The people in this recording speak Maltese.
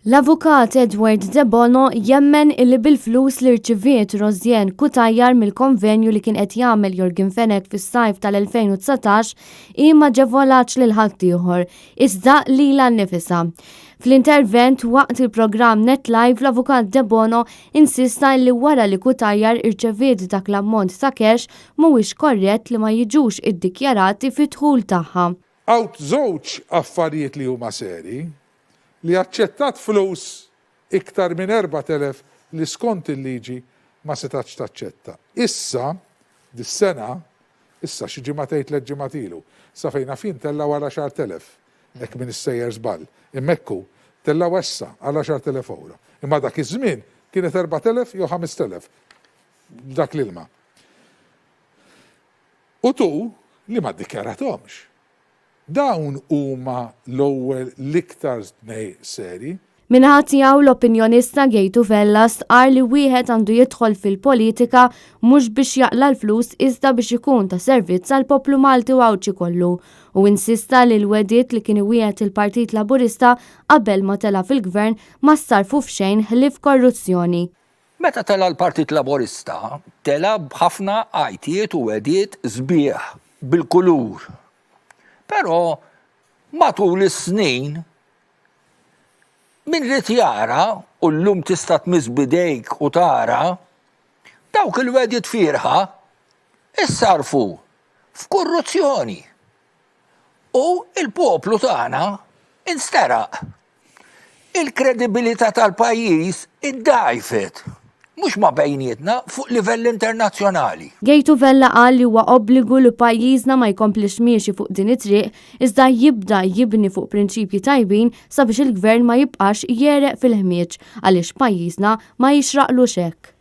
L-Avukat Debono jemmen illi bil-flus li rċiviet Cutajar mill-konvenju li kien qed jagħmel Jorgen Fenek fis-sajf tal-2019 ma aġevolatx lil ħadd ieħor, iżda lilha nnifisha. Fl-intervent waqt il-programm Net Live l-Avukat Debono insista li wara li Cutajar irċeviet dak l-ammont ta' cash mhuwiex korrett li ma jiġux iddikjarati fit-dħul tagħha. Għawt żewġ affarijiet li huma seri li aċċettat flus iktar minn 4,000 li skont il-liġi ma setax taċċetta. Issa, dis-sena, issa xi ġimagħtejn tliet ġimgħat ilu, sa fejna fin tella wara 10,000 hekk minn is-sejjer żball. Immekku tella wessa għal 10,000 euro. Imma dak iż-żmien kienet 4,000 jew 5,000 dak l-ilma. U tu li ma ddikjarathomx. Dawn huma l-ewwel l-iktar tnej seri. Minħat tiegħu l-opinjonista Cutajar qal li wieħed għandu jidħol fil-politika mhux biex jaqla l-flus iżda biex ikun ta' servizz għall poplu Malti u għawċi kollu u insista li l-wedit li kien iwieħed il-Partit Laburista qabel ma tela fil-gvern ma sarfu f'xejn ħlief korruzzjoni. Meta tela l-Partit Laburista tela b'ħafna għajtiet u wediet sbieħ bil-kulur. Però matul is-snin min rid jara u llum tista' tmiss bidejk u tara dawk il-wedjiet firħa issarfu f'korruzzjoni. U il-poplu tagħna insteraq. Il-kredibilità tal-pajjiż iddgħajfet. Mhux ma bejnietna fuq livell internazzjonali. Cutajar qal li huwa obbligu li pajjiżna ma jkomplix miexi fuq din it-triq iżda jibda jibni fuq prinċipji tajbin sabiex il-gvern ma jibqax jereq fil-ħmieġ għaliex pajjiżna ma jixraqlux hekk.